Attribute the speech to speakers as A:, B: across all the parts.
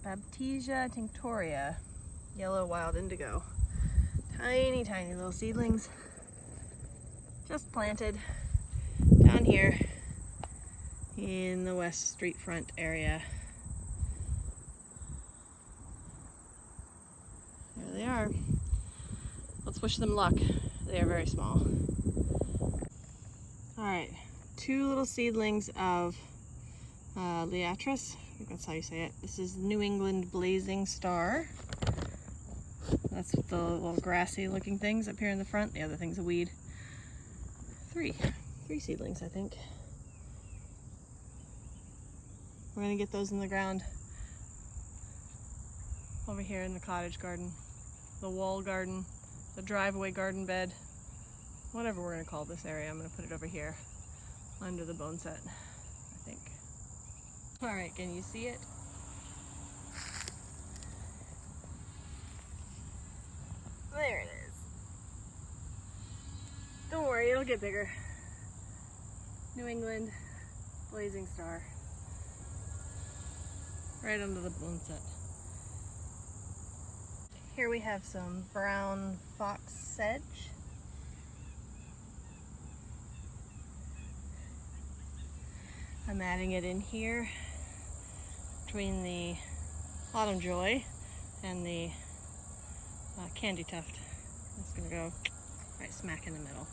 A: Baptisia tinctoria, yellow wild indigo. Tiny, tiny little seedlings. Just planted down here in the West Street front area. There they are. Let's wish them luck. They are very small. Alright, 2 little seedlings of Liatris. I think that's how you say it. This is New England Blazing Star. That's the little grassy looking things up here in the front. The other thing's a weed. 3 seedlings, I think. We're gonna get those in the ground over here in the cottage garden, the wall garden, the driveway garden bed, whatever we're gonna call this area. I'm gonna put it over here under the bone set, I think. All right, can you see it? There it is. Don't worry, it'll get bigger. New England Blazing Star. Right under the bone set. Here we have some brown Fox Sedge. I'm adding it in here between the Autumn Joy and the Candy Tuft. It's gonna go right smack in the middle.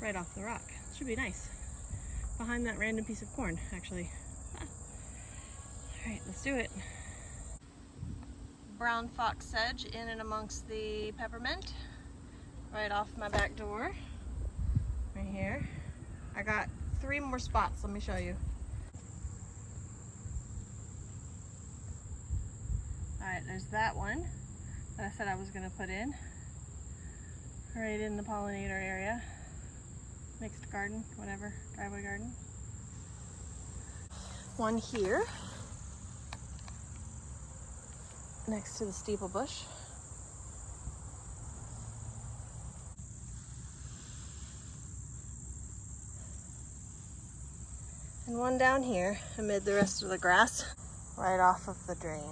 A: Right off the rock. Should be nice. Behind that random piece of corn, actually. Alright, let's do it. Brown Fox Sedge in and amongst the peppermint. Right off my back door. Right here. I got 3 more spots, let me show you. Alright, there's that one that I said I was going to put in. Right in the pollinator area. Mixed garden, whatever, driveway garden. One here, next to the steeple bush. And one down here amid the rest of the grass, right off of the drain.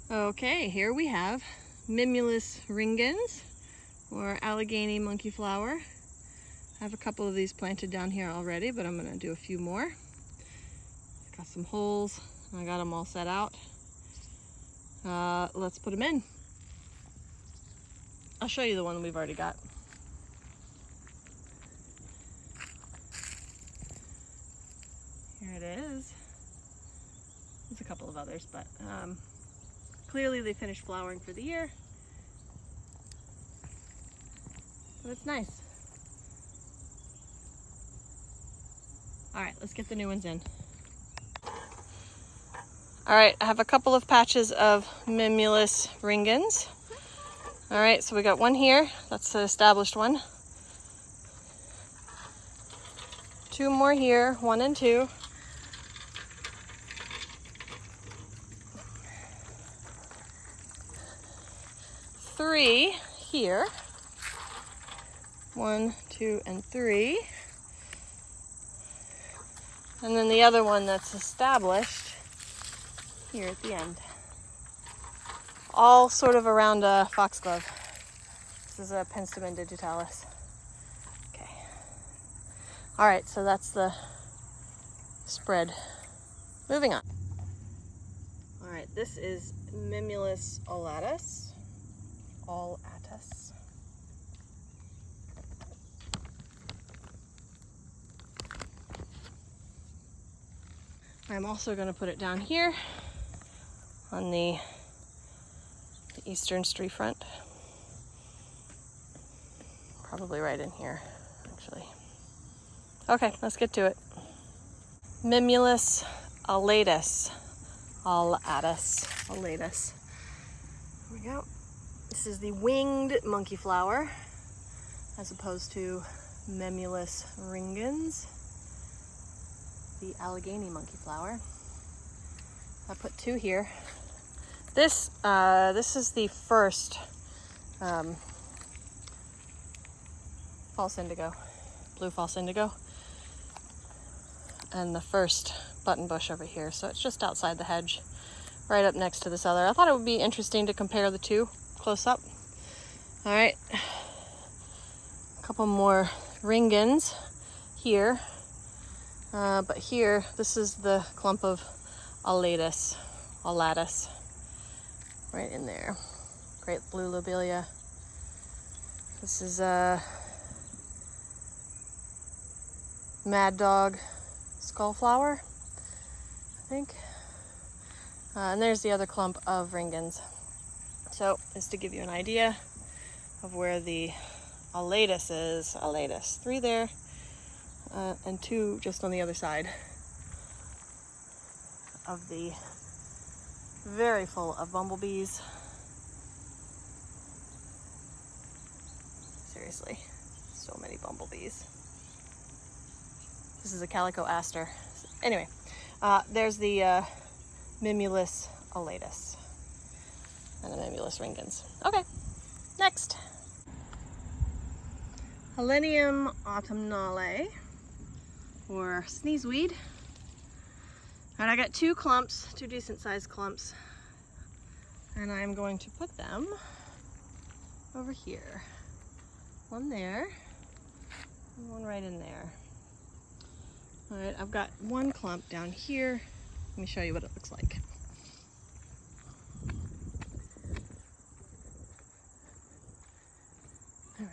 A: Okay, here we have Mimulus ringens, or Allegheny monkeyflower. I have a couple of these planted down here already, but I'm going to do a few more. Got some holes, I got them all set out. Let's put them in. I'll show you the one we've already got. Here it is. There's a couple of others, but clearly they finished flowering for the year. But it's nice. All right, let's get the new ones in. All right, I have a couple of patches of Mimulus ringens. All right, so we got one here. That's the established one. 2 more here, 1 and 2. Three here. 1, 2, and 3. And then the other one that's established here at the end. All sort of around a foxglove. This is a Penstemon digitalis. Okay. All right, so that's the spread. Moving on. All right, this is Mimulus alatus. Alatus. I'm also going to put it down here on the eastern street front. Probably right in here, actually. Okay, let's get to it. Mimulus alatus. Alatus. Here we go. This is the winged monkeyflower, as opposed to Mimulus ringens, the Allegheny monkeyflower. I put 2 here. This is the first false indigo, blue false indigo, and the first button bush over here. So it's just outside the hedge, right up next to this other. I thought it would be interesting to compare the two close up. All right, a couple more ringens here, but here, this is the clump of alatus, right in there. Great blue lobelia. This is a mad dog skullflower, I think. And there's the other clump of ringens. So, just to give you an idea of where the alatus is, 3 there, and 2 just on the other side of the very full of bumblebees. Seriously, so many bumblebees. This is a calico aster. Anyway, there's the Mimulus alatus and the Mimulus ringens. Okay, next. Helenium autumnale, or Sneezeweed. And I got 2 clumps, 2 decent sized clumps, and I'm going to put them over here. One there, and one right in there. All right, I've got 1 clump down here. Let me show you what it looks like. There we go.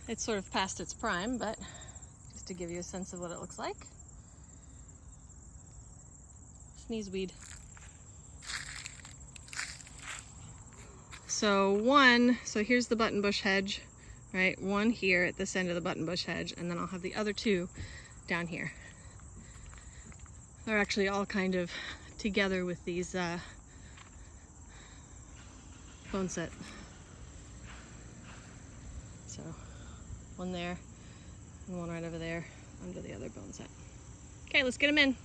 A: It's sort of past its prime, but just to give you a sense of what it looks like. Sneezeweed. So here's the buttonbush hedge, right? 1 here at this end of the buttonbush hedge, and then I'll have the other 2 down here. They're actually all kind of together with these bone set. So 1 there and 1 right over there under the other bone set. Okay, let's get them in.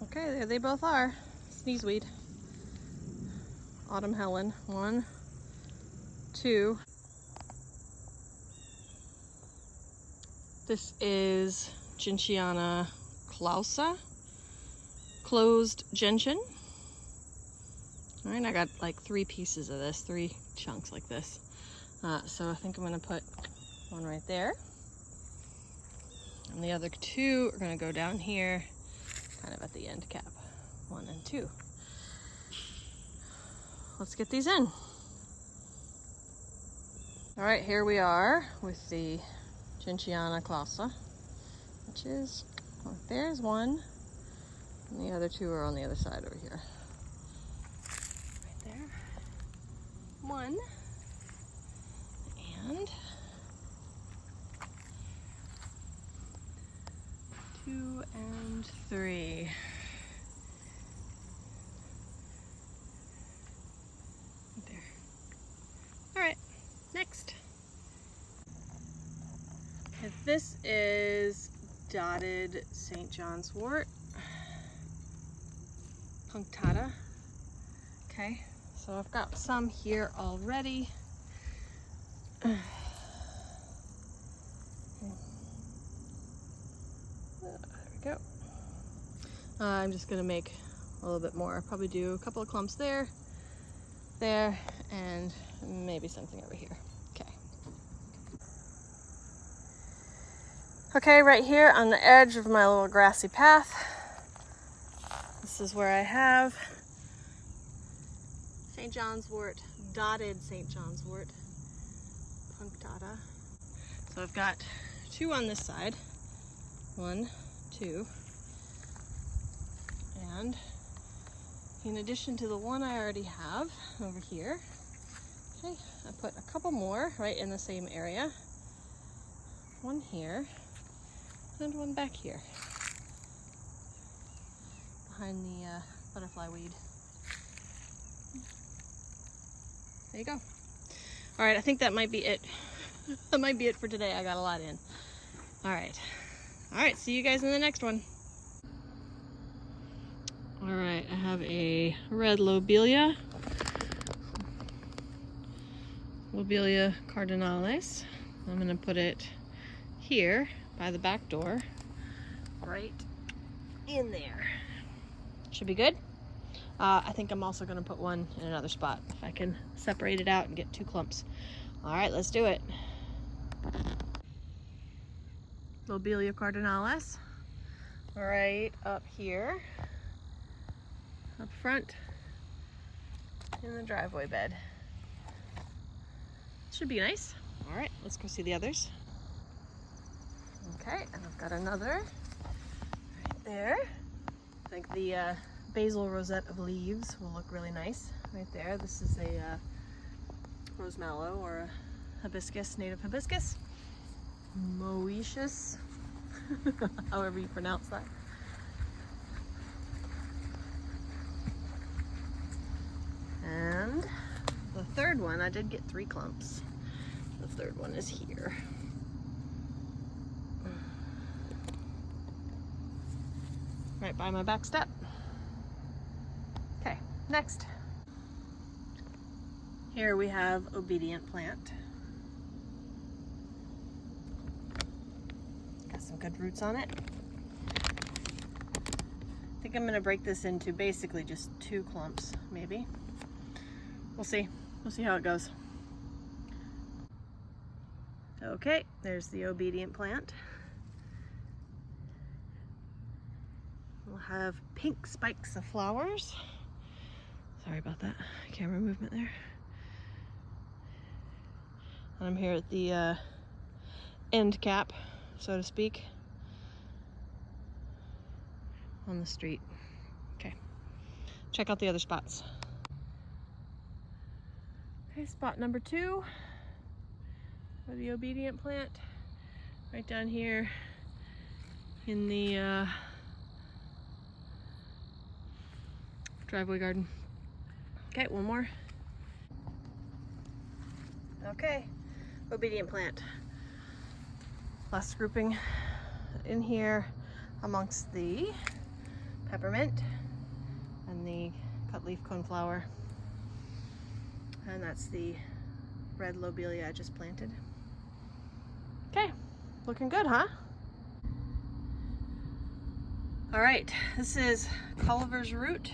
A: Okay, there they both are. Sneezeweed. Autumn Helen. 1, 2. This is Gentiana clausa, closed gentian. All right, I got like 3 pieces of this, 3 chunks like this. So I think I'm gonna put 1 right there. And the other 2 are gonna go down here, kind of at the end cap. 1 and 2. Let's get these in. All right, here we are with the Gentiana clausa, which is, well, there's 1, and the other 2 are on the other side over here. Right there. 1, and 2 and 3. Right there. All right, next. This is dotted St. John's wort, punctata. Okay, so I've got some here already. There we go. I'm just gonna make a little bit more. Probably do a couple of clumps there, and maybe something over here. Okay, right here on the edge of my little grassy path, this is where I have St. John's wort, dotted St. John's wort, punctata. So I've got 2 on this side, 1, 2, and in addition to the 1 I already have over here, okay, I put a couple more right in the same area, 1 here, and 1 back here, behind the butterfly weed. There you go. All right, I think that might be it. That might be it for today. I got a lot in. All right, see you guys in the next one. All right, I have a red Lobelia. Lobelia Cardinalis. I'm gonna put it here by the back door, right in there. Should be good. I think I'm also gonna put one in another spot if I can separate it out and get 2 clumps. All right, let's do it. Lobelia Cardinalis, right up here, up front in the driveway bed. Should be nice. All right, let's go see the others. Okay, and I've got another right there. I think the basil rosette of leaves will look really nice right there. This is a rose mallow or a hibiscus, native hibiscus. Moetius, however you pronounce that. And the third one, I did get 3 clumps. The third one is here. Right by my back step. Okay, next. Here we have obedient plant. Got some good roots on it. I think I'm gonna break this into basically just 2 clumps, maybe. We'll see. We'll see how it goes. Okay, there's the obedient plant. We'll have pink spikes of flowers. Sorry about that, camera movement there. And I'm here at the end cap, so to speak, on the street. Okay, check out the other spots. Okay, spot number 2 for the obedient plant, right down here in the driveway garden. Okay, one more. Okay, obedient plant. Last grouping in here amongst the peppermint and the cut leaf coneflower. And that's the red lobelia I just planted. Okay, looking good, huh? All right, this is Culliver's root.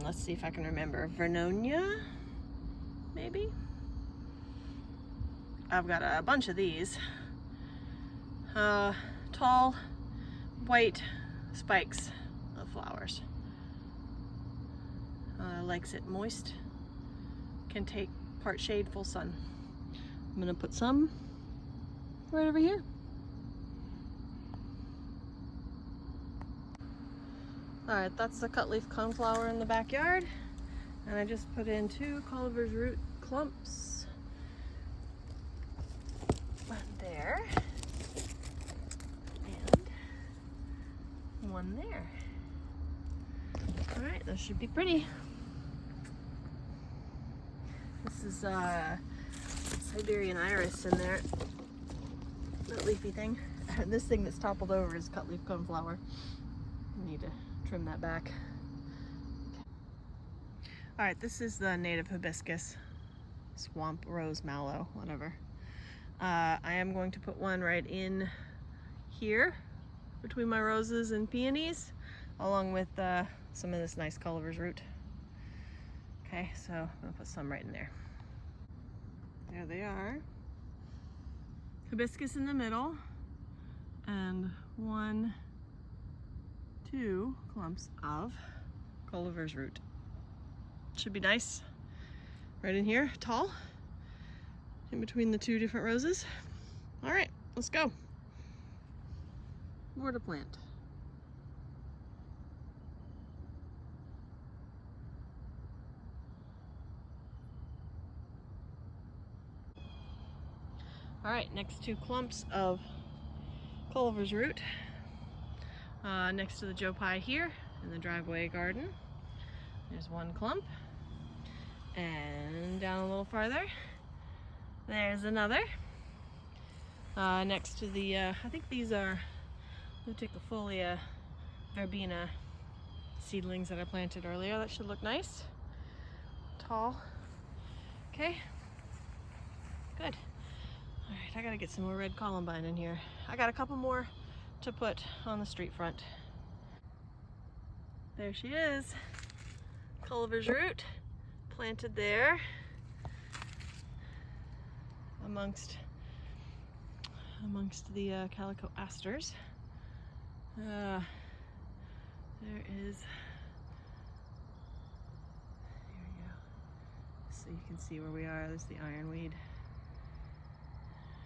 A: Let's see if I can remember. Vernonia, maybe? I've got a bunch of these. Tall, white spikes of flowers. Likes it moist. Can take part shade, full sun. I'm gonna put some right over here. All right, that's the cut leaf coneflower in the backyard. And I just put in 2 Culliver's root clumps. One there. And one there. All right, those should be pretty. This is Siberian iris in there. That leafy thing. And this thing that's toppled over is cut leaf coneflower. I need to trim that back. All right, this is the native hibiscus, swamp rose mallow, whatever. I am going to put one right in here between my roses and peonies, along with some of this nice Culliver's root. Okay, so I'm gonna put some right in there. There they are. Hibiscus in the middle, and 1, 2 clumps of Culliver's root. Should be nice. Right in here, tall, in between the 2 different roses. All right, let's go. More to plant. All right, next 2 clumps of Culliver's root. Next to the Joe-Pyeweed here in the driveway garden. There's 1 clump. And down a little farther, there's another. Next to the, I think these are Lutifolia verbena seedlings that I planted earlier. That should look nice, tall. Okay, good. All right, I gotta get some more Red Columbine in here. I got a couple more to put on the street front. There she is, Culliver's root, planted there amongst the calico asters. There we go. So you can see where we are. There's the ironweed.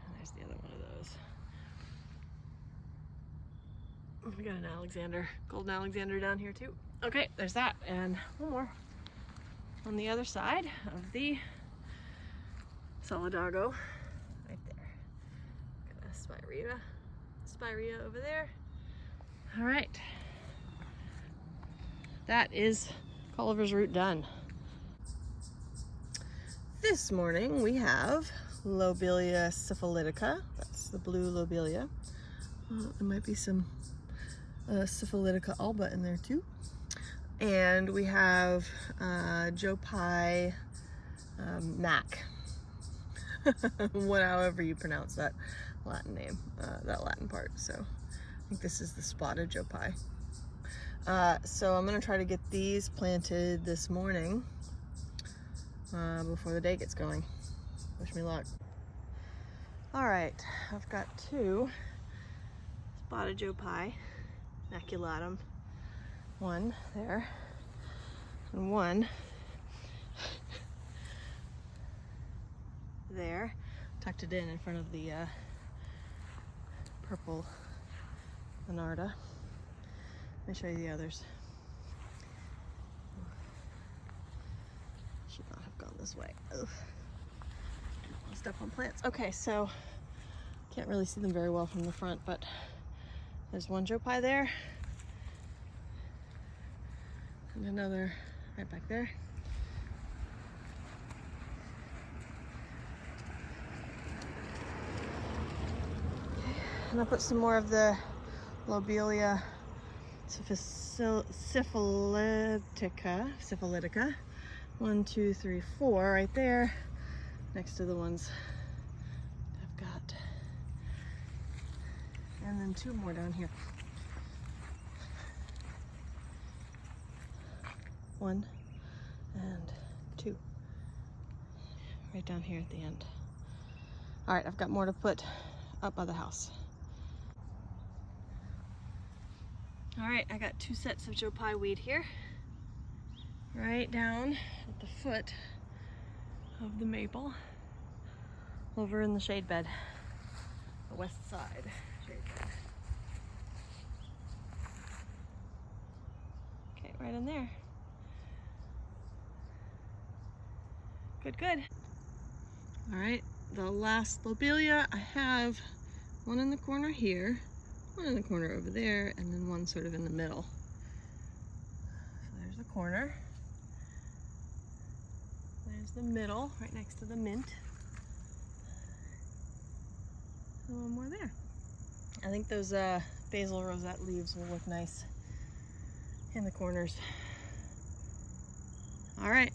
A: And there's the other one of those. We got an Alexander, golden Alexander down here too. Okay, there's that, and one more on the other side of the Solidago, right there. Got a spirea over there. All right, that is Culliver's root done. This morning we have Lobelia syphilitica. That's the blue Lobelia. There might be some syphilitica alba in there too. And we have Joe-Pyeweed Mac. However you pronounce that Latin name, that Latin part. So I think this is the spotted Joe-Pyeweed. So I'm gonna try to get these planted this morning before the day gets going. Wish me luck. All right, I've got two spotted Joe-Pyeweed maculatum. One there, and one there. Tucked it in front of the purple Monarda. Let me show you the others. Should not have gone this way. Ugh. Don't want to step on plants. Okay, so can't really see them very well from the front, but there's one Joe-Pyeweed there. And another right back there. Okay. And I'll put some more of the Lobelia syphilitica. 1, 2, 3, 4 right there, next to the ones I've got. And then two more down here. 1 and 2 right down here at the end. All right, I've got more to put up by the house. All right, I got 2 sets of Joe-Pyeweed here, right down at the foot of the maple, over in the shade bed, the west side shade bed. Okay, right in there. Good, good. All right, the last Lobelia, I have one in the corner here, one in the corner over there, and then one sort of in the middle. So there's the corner. There's the middle, right next to the mint. And one more there. I think those basil rosette leaves will look nice in the corners. All right.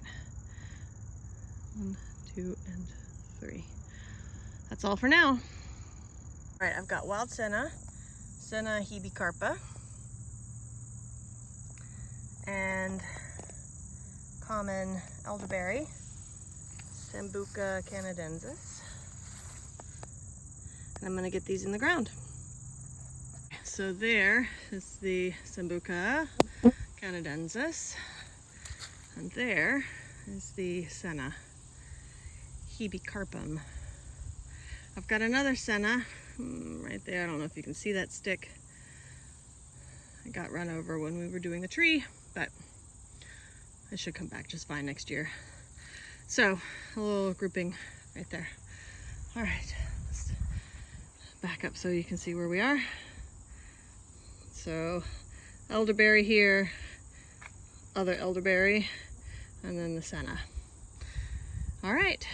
A: 1, 2, and 3. That's all for now. All right, I've got wild senna, Senna hebecarpa, and common elderberry, Sambuca canadensis. And I'm gonna get these in the ground. So there is the Sambuca canadensis, and there is the Senna hebecarpum. I've got another senna right there. I don't know if you can see that stick. I got run over when we were doing the tree, but it should come back just fine next year. So a little grouping right there. All right, let's back up so you can see where we are. So elderberry here, other elderberry, and then the senna. All right.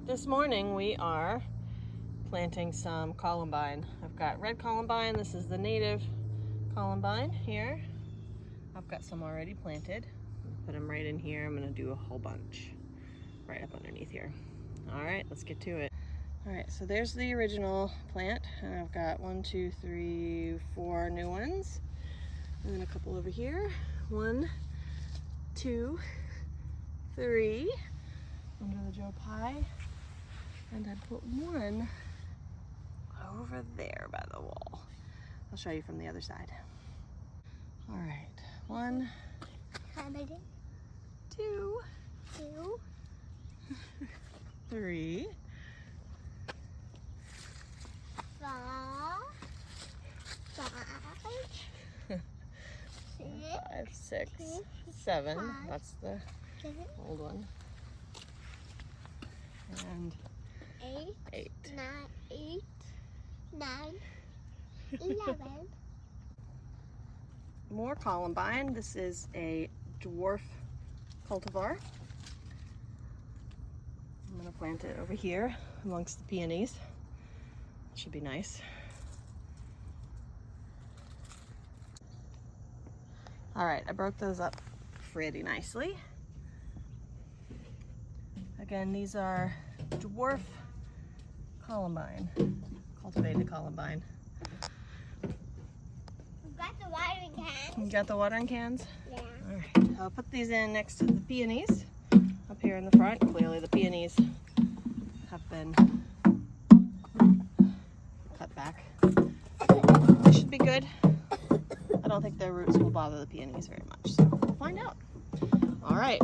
A: This morning we are planting some columbine. I've got red columbine. This is the native columbine here. I've got some already planted. Put them right in here. I'm gonna do a whole bunch right up underneath here. All right, let's get to it. All right, so there's the original plant, and I've got 1, 2, 3, 4 new ones, and then a couple over here. 1, 2, 3 under the Joe-Pye, and I put one over there by the wall. I'll show you from the other side. All right, 1, 2, 3, 5, 6, 7. That's the old one. And 8,
B: 9, 11.
A: More columbine. This is a dwarf cultivar. I'm going to plant it over here amongst the peonies. Should be nice. All right, I broke those up pretty nicely. Again, these are dwarf columbine, cultivated columbine.
B: We've got the watering can.
A: You got the watering cans?
B: Yeah.
A: All right, I'll put these in next to the peonies up here in the front. Clearly the peonies have been cut back. They should be good. I don't think their roots will bother the peonies very much, so we'll find out. All right,